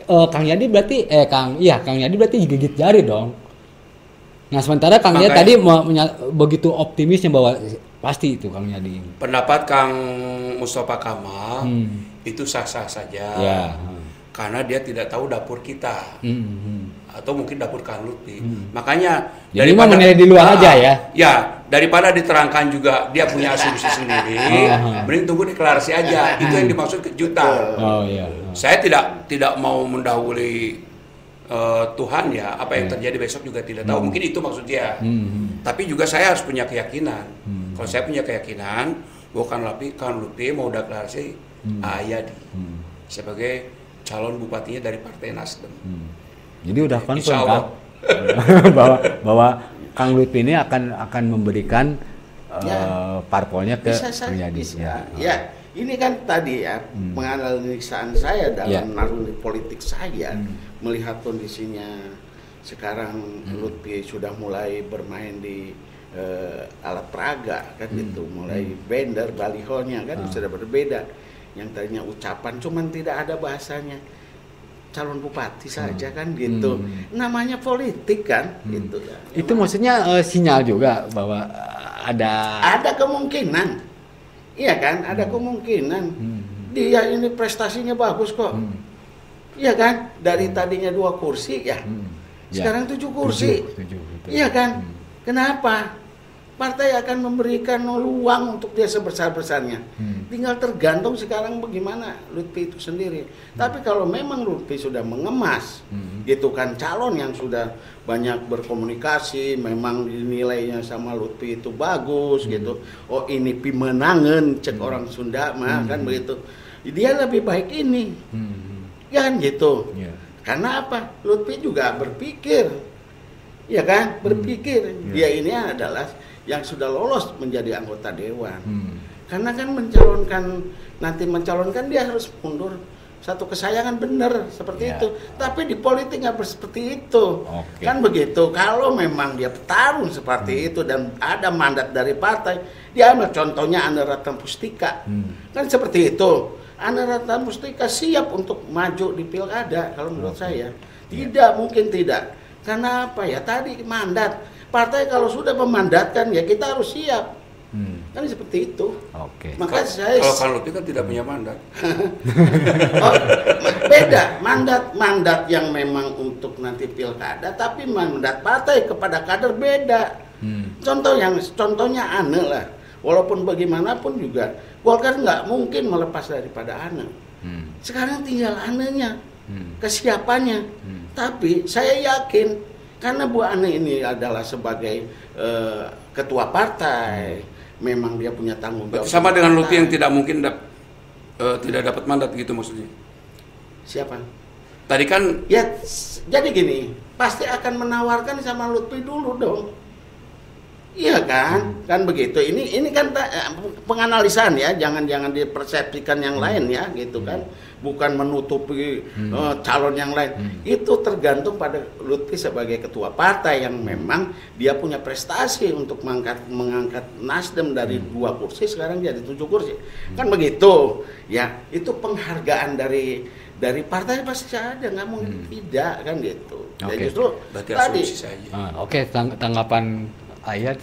Speaker 1: Kang Yadi berarti gigit jari dong. Nah sementara Kang Yadi tadi begitu optimisnya bahwa pasti itu Kang Yadi.
Speaker 3: Pendapat Kang Mustafa Kamal itu sah-sah saja.
Speaker 1: Ya.
Speaker 3: Karena dia tidak tahu dapur kita. Atau mungkin dapur Kang Lutfi. Makanya
Speaker 1: jadi daripada menilai di luar aja ya.
Speaker 3: Ya, daripada diterangkan juga dia punya asumsi sendiri, mending tunggu deklarasi aja. Itu yang dimaksud kejutan.
Speaker 1: Oh iya.
Speaker 3: Saya tidak mau mendahului Tuhan ya, apa yang terjadi besok juga tidak tahu. Mungkin itu maksud dia. Tapi juga saya harus punya keyakinan. Kalau saya punya keyakinan, bukan Kang Lutfi mau deklarasi Ayadi sebagai calon bupatinya dari Partai Nasdem.
Speaker 1: Jadi udah confirm kan bahwa Kang Lutfi ini akan memberikan parpolnya ke Kang Yadi.
Speaker 2: Ya, ini kan tadi ya penganalisaan saya dalam narasi politik saya melihat kondisinya sekarang Lutfi sudah mulai bermain di alat peraga kan gitu, mulai banner balihonya kan sudah berbeda. Yang tadinya ucapan cuman tidak ada bahasanya calon bupati saja kan gitu. Namanya politik kan gitu ya.
Speaker 1: Itu maksudnya sinyal juga bahwa ada
Speaker 2: kemungkinan. Iya kan? Ada kemungkinan. Dia ini prestasinya bagus kok. Iya kan? Dari tadinya 2 kursi ya. Sekarang 7 kursi. 7, iya kan? Kenapa? Partai akan memberikan ruang untuk dia sebesar-besarnya. Tinggal tergantung sekarang bagaimana Lutfi itu sendiri. Tapi kalau memang Lutfi sudah mengemas, gitu kan, calon yang sudah banyak berkomunikasi, memang nilainya sama Lutfi itu bagus, gitu. Oh ini pimenangan, cek orang Sunda mah kan begitu. Dia lebih baik ini, kan gitu. Karena apa? Lutfi juga berpikir, ya kan, berpikir dia ini adalah yang sudah lolos menjadi anggota dewan. Karena kan mencalonkan dia harus mundur satu kesayangan benar seperti itu. Tapi di politik nggak seperti itu. Kan begitu. Kalau memang dia bertarung seperti itu dan ada mandat dari partai, dia ambil contohnya Andi Ratna Pustika. Kan seperti itu. Andi Ratna Pustika siap untuk maju di pilkada kalau menurut saya. Tidak, mungkin tidak. Karena apa ya? Tadi mandat. Partai kalau sudah memandatkan ya kita harus siap. Kan seperti itu. Maka saya
Speaker 3: kalau Kang Lutfi kan tidak punya mandat.
Speaker 2: Beda mandat yang memang untuk nanti pilkada, tapi mandat partai kepada kader beda. Contohnya Ane lah. Walaupun bagaimanapun juga Golkar nggak mungkin melepas daripada Ane. Sekarang tinggal Anenya, kesiapannya. Tapi saya yakin karena Bu Ane ini adalah sebagai ketua partai, memang dia punya tanggung jawab.
Speaker 3: Sama dengan Lutfi yang tidak mungkin tidak dapat mandat gitu maksudnya.
Speaker 2: Siapa?
Speaker 3: Tadi kan
Speaker 2: ya jadi gini, pasti akan menawarkan sama Lutfi dulu dong. Iya kan? Kan begitu. Ini kan penganalisan ya, jangan dipersepsikan yang lain ya, gitu kan. Bukan menutupi calon yang lain. Itu tergantung pada Lutfi sebagai ketua partai yang memang dia punya prestasi untuk mengangkat Nasdem dari 2 kursi sekarang jadi 7 kursi. Kan begitu. Ya, itu penghargaan dari partai pasti ada, nggak mungkin tidak kan gitu. Ya justru
Speaker 3: berarti
Speaker 2: tadi
Speaker 3: asumsi saja.
Speaker 1: Tanggapan Ayat.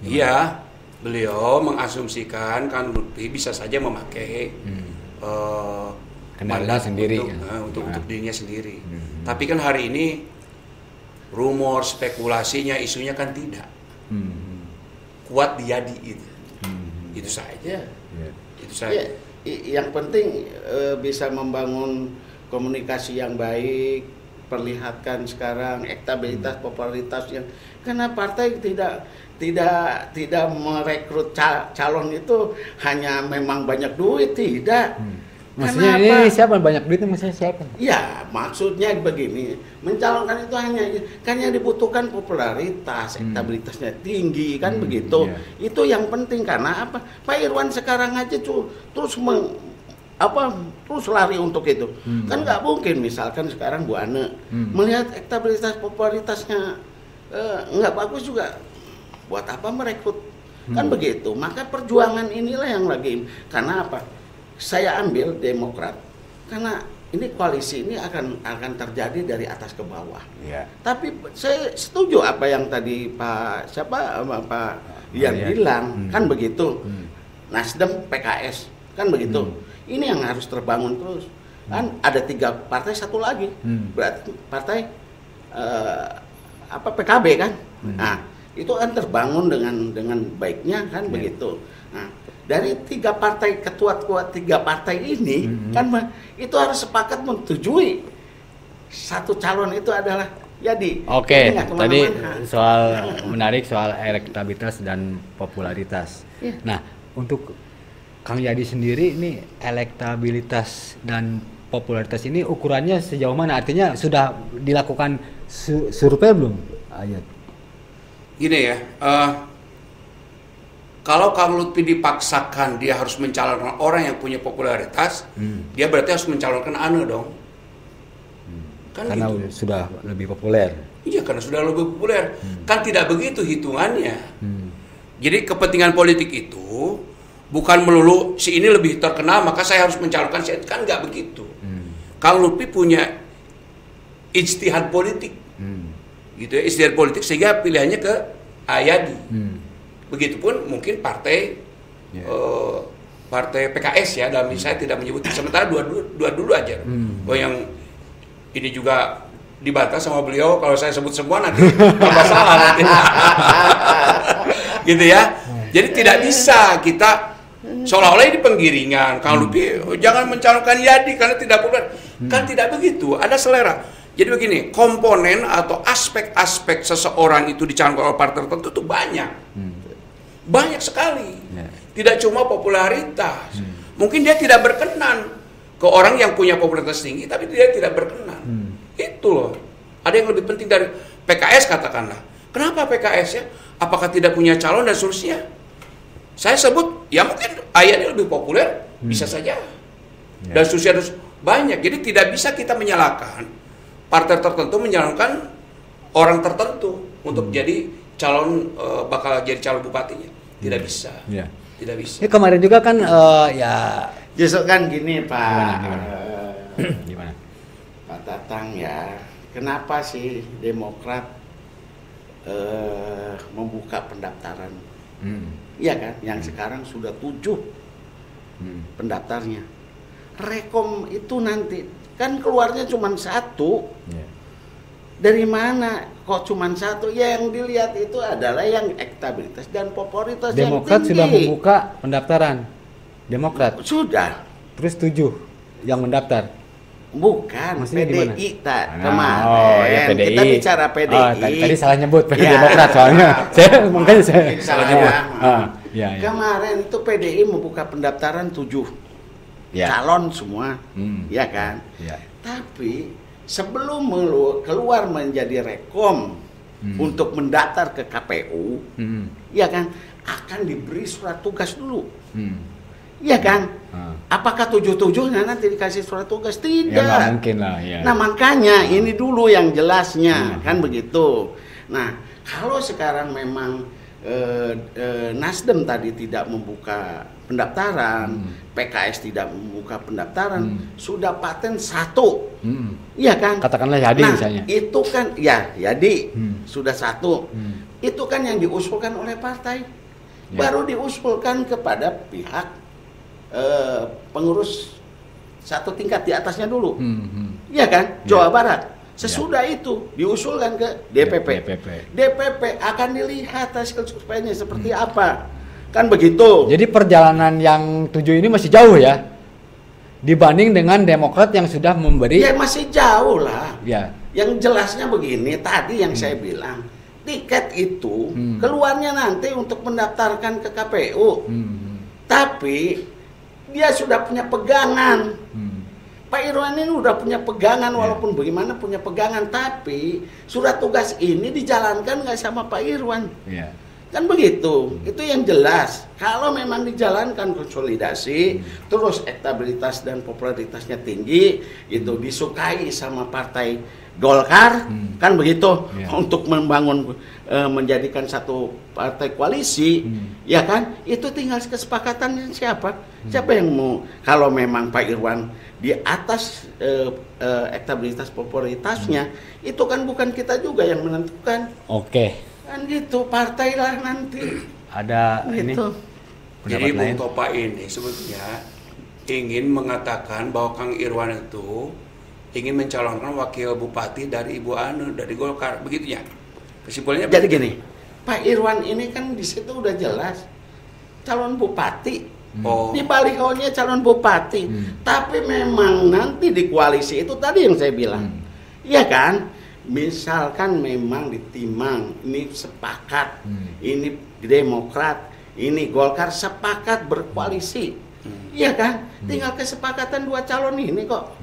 Speaker 3: Iya, beliau mengasumsikan Kang Lutfi bisa saja memakai
Speaker 1: kendaraan sendiri
Speaker 3: untuk dirinya sendiri. Tapi kan hari ini rumor, spekulasinya, isunya kan tidak kuat di Yadi itu. Itu saja. Itu saja.
Speaker 2: Yang penting bisa membangun komunikasi yang baik, perlihatkan sekarang elektabilitas, popularitasnya. Karena partai tidak merekrut calon itu hanya memang banyak duit, tidak.
Speaker 1: Maksudnya ini siapa banyak duit, maksudnya siapa?
Speaker 2: Ya, maksudnya begini, mencalonkan itu hanya dibutuhkan popularitas, elektabilitasnya tinggi kan begitu. Itu yang penting karena apa? Pak Irwan sekarang aja terus terus lari untuk itu. Kan nggak mungkin misalkan sekarang Bu Ane melihat elektabilitas popularitasnya nggak bagus juga, buat apa merekrut? Kan begitu. Maka perjuangan inilah yang lagi, karena apa? Saya ambil Demokrat karena ini koalisi ini akan terjadi dari atas ke bawah.
Speaker 1: Yeah.
Speaker 2: Tapi saya setuju apa yang tadi Pak Ian bilang, kan begitu. Nasdem, PKS, kan begitu. Ini yang harus terbangun terus. Kan ada 3 partai, satu lagi. Berarti partai PKB kan. Nah, itu kan terbangun dengan baiknya kan begitu. Nah, dari 3 partai, ketua 3 partai ini kan itu harus sepakat menyetujui satu calon itu adalah jadi.
Speaker 1: Oke, tadi soal menarik soal elektabilitas dan popularitas. Nah, untuk Kang Yadi sendiri ini elektabilitas dan popularitas ini ukurannya sejauh mana? Artinya sudah dilakukan survei belum? Ayat.
Speaker 3: Gini ya, kalau Kang Lutfi dipaksakan dia harus mencalonkan orang yang punya popularitas, dia berarti harus mencalonkan Ane dong. Kan
Speaker 1: karena
Speaker 3: gitu.
Speaker 1: Sudah lebih populer.
Speaker 3: Iya, karena sudah lebih populer. Kan tidak begitu hitungannya. Jadi kepentingan politik itu bukan melulu si ini lebih terkenal maka saya harus mencalonkan si ini, kan nggak begitu. Kang Lutfi punya ijtihad politik, gitu ya, ijtihad politik sehingga pilihannya ke Ayadi. Begitupun mungkin partai partai PKS ya, dalam saya tidak menyebut, sementara dua dulu aja. Oh, yang ini juga dibantah sama beliau kalau saya sebut semua nanti tambah salah nanti. Gitu ya. Jadi tidak bisa kita seolah-olah ini penggiringan. Kang Lutfi jangan mencalonkan Yadi karena tidak populer. Kan tidak begitu, ada selera. Jadi begini, komponen atau aspek-aspek seseorang itu dicalonkan oleh partai tertentu itu banyak. Banyak sekali. Tidak cuma popularitas. Mungkin dia tidak berkenan ke orang yang punya popularitas tinggi, tapi dia tidak berkenan. Itu loh. Ada yang lebih penting dari PKS katakanlah. Kenapa PKS ya? Apakah tidak punya calon dan seterusnya? Saya sebut, ya mungkin ayahnya lebih populer, bisa saja. Dan seterusnya banyak. Jadi tidak bisa kita menyalahkan partai tertentu menyalahkan orang tertentu untuk jadi calon, bakal jadi calon bupatinya. Tidak bisa. Tidak bisa.
Speaker 1: Ini kemarin juga kan ya.
Speaker 2: Justru kan gini Pak.
Speaker 1: Gimana?
Speaker 2: Pak Tatang ya. Kenapa sih Demokrat membuka pendaftaran? Iya kan? Yang sekarang sudah 7 pendaftarnya. Rekom itu nanti kan keluarnya cuma 1. Dari mana kok cuma 1? Ya yang dilihat itu adalah yang elektabilitas dan popularitas
Speaker 1: Demokrat
Speaker 2: yang tinggi.
Speaker 1: sudah membuka pendaftaran. Demokrat
Speaker 2: sudah.
Speaker 1: Terus 7 yang mendaftar.
Speaker 2: Bukan,
Speaker 1: maksudnya
Speaker 2: PDI
Speaker 1: kemarin. Oh, ya PDI.
Speaker 2: Kita bicara PDI.
Speaker 1: Oh, tadi salah nyebut Demokrat soalnya. Makanya saya
Speaker 2: salah nyebut.
Speaker 1: Kemarin
Speaker 2: itu PDI membuka pendaftaran 7 calon semua, ya kan? Tapi sebelum keluar menjadi rekom untuk mendaftar ke KPU, ya kan, akan diberi surat tugas dulu. Iya kan? Apakah 7-7-nya nanti dikasih surat tugas? Tidak.
Speaker 1: Ya, mungkin lah, ya.
Speaker 2: Nah makanya ini dulu yang jelasnya, kan begitu. Nah kalau sekarang memang Nasdem tadi tidak membuka pendaftaran, PKS tidak membuka pendaftaran, sudah paten 1, iya kan?
Speaker 1: Katakanlah Yadi misalnya.
Speaker 2: Itu kan ya Yadi sudah 1, itu kan yang diusulkan oleh partai, baru diusulkan kepada pihak pengurus 1 tingkat di atasnya dulu, iya kan? Jawa Barat. Sesudah itu diusulkan ke DPP. DPP akan dilihat hasil surveinya seperti apa. Kan begitu.
Speaker 1: Jadi perjalanan yang 7 ini masih jauh ya? Dibanding dengan Demokrat yang sudah memberi.
Speaker 2: Ya masih jauh lah.
Speaker 1: Ya.
Speaker 2: Yang jelasnya begini, tadi yang saya bilang, tiket itu keluarnya nanti untuk mendaftarkan ke KPU. Tapi dia sudah punya pegangan. Pak Irwan ini udah punya pegangan, walaupun bagaimana punya pegangan, tapi surat tugas ini dijalankan nggak sama Pak Irwan. Kan begitu, itu yang jelas. Kalau memang dijalankan konsolidasi, terus elektabilitas dan popularitasnya tinggi, itu disukai sama partai Golkar, kan begitu, untuk membangun, menjadikan satu partai koalisi, ya kan? Itu tinggal kesepakatannya siapa? Siapa yang mau? Kalau memang Pak Irwan di atas elektabilitas popularitasnya, itu kan bukan kita juga yang menentukan.
Speaker 1: Oke.
Speaker 2: Kan gitu, partai lah nanti.
Speaker 1: Ada ini
Speaker 2: Gitu.
Speaker 3: Jadi
Speaker 1: pendapat
Speaker 3: Bung
Speaker 1: lain?
Speaker 3: Topa ini sebetulnya ingin mengatakan bahwa Kang Irwan itu ingin mencalonkan wakil bupati dari Ibu Anu, dari Golkar, begitu ya? Kesimpulannya
Speaker 2: Jadi gini, Pak Irwan ini kan di situ udah jelas calon bupati.
Speaker 3: Oh,
Speaker 2: Di balihonya calon bupati. Tapi memang nanti di koalisi itu tadi yang saya bilang. Iya kan? Misalkan memang ditimang, ini sepakat, ini Demokrat, ini Golkar sepakat berkoalisi. Iya kan? Tinggal kesepakatan dua calon ini kok.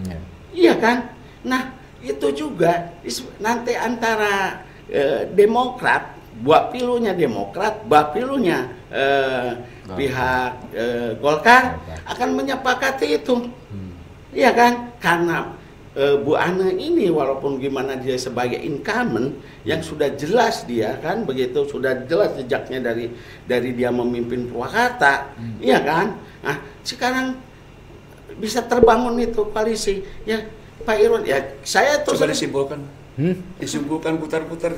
Speaker 2: Iya kan? Nah, itu juga nanti antara Demokrat, Bapilunya Demokrat, Bapilunya pihak Golkar akan menyepakati itu. Iya kan? Karena Bu Ana ini walaupun gimana dia sebagai incumbent yang sudah jelas dia kan begitu, sudah jelas jejaknya dari dia memimpin Purwakarta, iya kan? Nah, sekarang bisa terbangun itu koalisi ya Pak Irwan ya. Saya tuh
Speaker 3: coba disimpulkan. Disimpulkan putar-putar.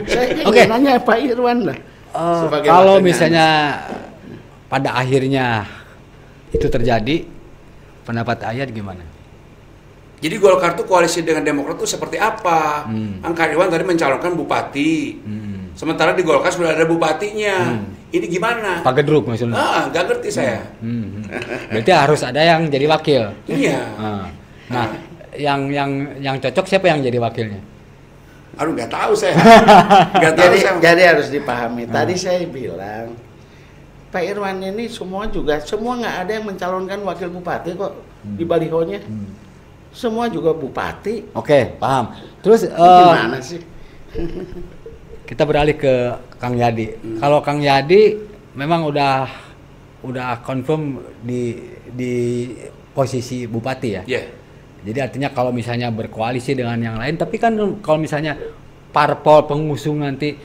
Speaker 2: saya
Speaker 1: Oke.
Speaker 2: nanya Pak Irwan lah. Sebagai
Speaker 1: Kalau
Speaker 2: wakilnya.
Speaker 1: misalnya pada akhirnya itu terjadi, pendapat Ayat gimana?
Speaker 3: Jadi Golkar itu koalisi dengan Demokrat itu seperti apa? Kang Irwan tadi mencalonkan bupati. Sementara di Golkar sudah ada bupatinya. Ini gimana?
Speaker 1: Pak Gedruk maksudnya?
Speaker 3: Nggak ngerti saya.
Speaker 1: Berarti harus ada yang jadi wakil.
Speaker 3: Iya.
Speaker 1: Nah, yang cocok siapa yang jadi wakilnya?
Speaker 3: Aduh, nggak tahu saya. Nggak tahu saya.
Speaker 2: Jadi harus dipahami. Tadi saya bilang Pak Irwan ini semua nggak ada yang mencalonkan wakil bupati kok di balihonya. Semua juga bupati.
Speaker 1: Oke, paham. Terus
Speaker 2: Gimana sih?
Speaker 1: kita beralih ke Kang Yadi. Kalau Kang Yadi memang udah confirm di posisi bupati ya.
Speaker 3: Iya.
Speaker 1: Jadi artinya kalau misalnya berkoalisi dengan yang lain, tapi kan kalau misalnya parpol pengusung nanti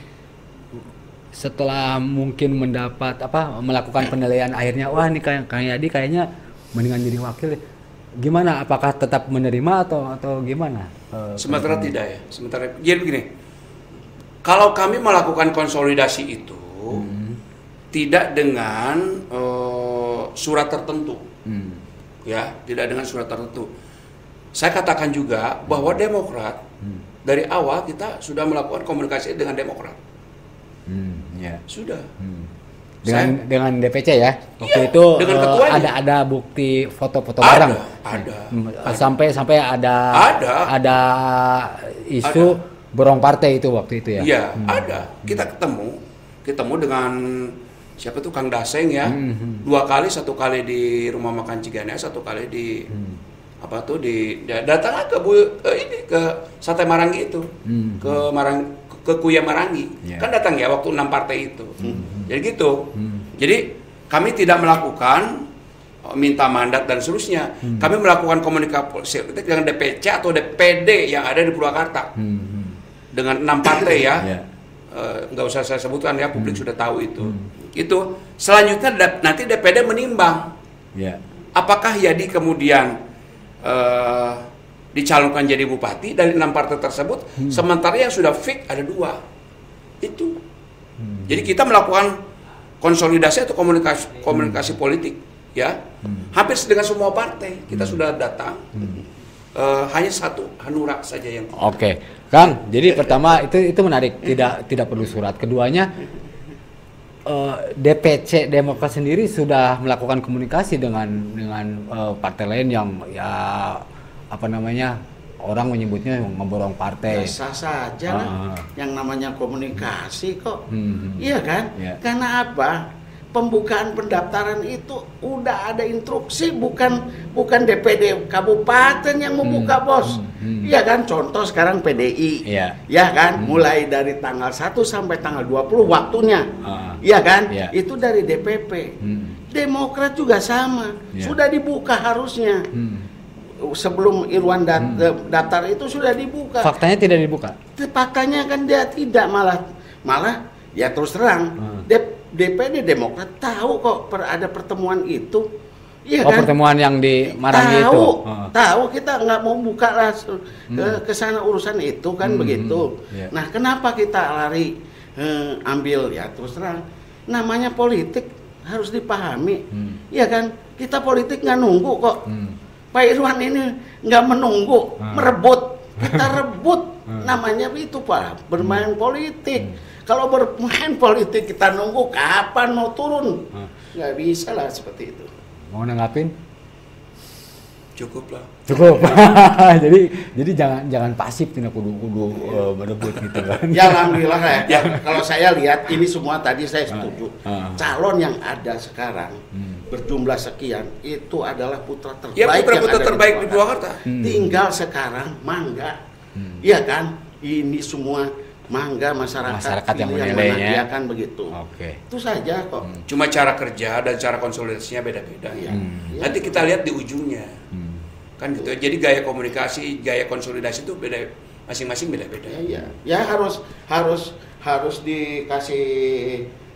Speaker 1: setelah mungkin melakukan penilaian akhirnya, wah ini Kang Yadi kayaknya mendingan jadi wakil. Gimana? Apakah tetap menerima atau gimana?
Speaker 3: Sementara tidak ya. Sementara jadi begini. Kalau kami melakukan konsolidasi itu tidak dengan surat tertentu. Ya, tidak dengan surat tertentu. Saya katakan juga bahwa Demokrat dari awal kita sudah melakukan komunikasi dengan Demokrat.
Speaker 1: Ya.
Speaker 3: Sudah.
Speaker 1: Dengan DPC ya. Waktu
Speaker 3: Iya,
Speaker 1: itu
Speaker 3: dengan ketuanya.
Speaker 1: ada bukti foto-foto bareng.
Speaker 3: Ada.
Speaker 1: Sampai ada isu borong partai itu waktu itu ya.
Speaker 3: Iya, ada. Kita ketemu dengan siapa tuh Kang Daseng ya. 2 kali, 1 kali di rumah makan Ciganea, 1 kali di datang ke ke Sate Marangi itu. Ke Kuya Marangi.
Speaker 1: Yeah.
Speaker 3: Kan datang ya waktu 6 partai itu. Jadi gitu. Jadi kami tidak melakukan minta mandat dan seterusnya. Kami melakukan komunikasi dengan DPC atau DPD yang ada di Purwakarta. Dengan 6 partai ya.
Speaker 1: Yeah.
Speaker 3: Nggak usah saya sebutkan ya, publik sudah tahu itu. Itu selanjutnya nanti DPD menimbang.
Speaker 1: Yeah.
Speaker 3: Apakah Yadi kemudian dicalonkan jadi bupati dari 6 partai tersebut, sementara yang sudah fix ada 2. Itu. Jadi kita melakukan konsolidasi atau komunikasi politik, ya. Hampir dengan semua partai kita sudah datang. Hanya satu Hanura saja yang.
Speaker 1: Oke, Kang. Jadi pertama itu menarik, tidak perlu surat. Keduanya DPC Demokrat sendiri sudah melakukan komunikasi dengan partai lain yang ya orang menyebutnya ngeborong partai.
Speaker 2: Biasa saja lah, yang namanya komunikasi kok. Iya kan?
Speaker 1: Yeah.
Speaker 2: Karena apa? pembukaan pendaftaran itu udah ada instruksi, bukan DPD kabupaten yang membuka, bos. Iya kan, contoh sekarang PDI, ya kan, mulai dari tanggal 1 sampai tanggal 20 waktunya, iya kan, itu dari DPP. Demokrat juga sama, sudah dibuka harusnya. Sebelum Irwan daftar itu sudah dibuka.
Speaker 1: Faktanya tidak dibuka.
Speaker 2: Faktanya kan dia tidak, malah ya terus terang DPD Demokrat tahu kok ada pertemuan itu. Iya kan?
Speaker 1: Pertemuan yang di Marangi itu.
Speaker 2: Tahu, kita nggak mau buka lah ke sana urusan itu kan begitu. Nah, kenapa kita lari ambil, ya terus terang namanya politik harus dipahami. Iya kan? Kita politik nggak nunggu kok. Pak Irwan ini nggak menunggu, merebut. Kita rebut, namanya itu Pak, bermain politik. Kalau bermain politik kita nunggu kapan mau turun, nggak bisa lah seperti itu.
Speaker 1: Mau nanggapin?
Speaker 3: Cukup lah.
Speaker 1: Cukup. jadi jangan pasif, tidak kudu berebut gitu kan.
Speaker 2: Ya alhamdulillah ya. Kalau saya lihat ini semua tadi saya setuju. Calon yang ada sekarang berjumlah sekian itu adalah putra terbaik.
Speaker 3: Ya, putra terbaik di Purwakarta.
Speaker 2: Tinggal sekarang mangga. Iya kan? Ini semua mangga masyarakat
Speaker 1: yang
Speaker 2: yang
Speaker 1: menilainya.
Speaker 2: mana, ya kan begitu. Itu saja kok.
Speaker 3: Cuma cara kerja dan cara konsolidasinya beda-beda. Nanti kita lihat di ujungnya. Kan gitu. Jadi gaya komunikasi, gaya konsolidasi itu beda, masing-masing beda-beda.
Speaker 2: Ya harus dikasih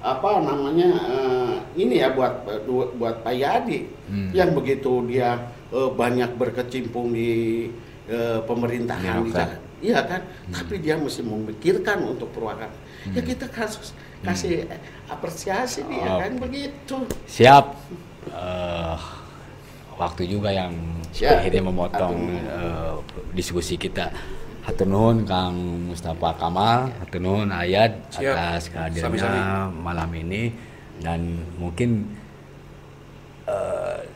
Speaker 2: apa namanya ini ya buat Pak Yadi yang begitu dia banyak berkecimpung di pemerintahan. Iya kan, tapi dia mesti memikirkan untuk Purwakarta. Ya kita kasih apresiasi dia kan begitu.
Speaker 1: Siap. Waktu juga yang akhirnya memotong diskusi kita. Hatur nuhun Kang Mustafa Kamal, hatur nuhun Ayat atas kehadirannya malam ini, dan mungkin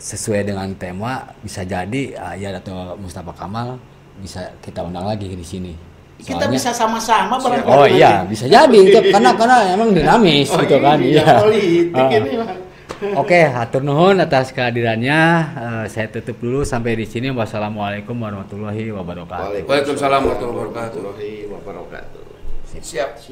Speaker 1: sesuai dengan tema bisa jadi Ayat atau Mustafa Kamal bisa kita undang lagi di sini.
Speaker 2: Kita bisa sama-sama barangkali.
Speaker 1: Oh iya, bisa jadi karena emang dinamis gitu kan. Iya.
Speaker 2: Politik ini lah.
Speaker 1: Oke, hatur nuhun atas kehadirannya. Saya tutup dulu sampai di sini. Wassalamualaikum warahmatullahi wabarakatuh.
Speaker 3: Waalaikumsalam warahmatullahi wabarakatuh.
Speaker 2: Siap.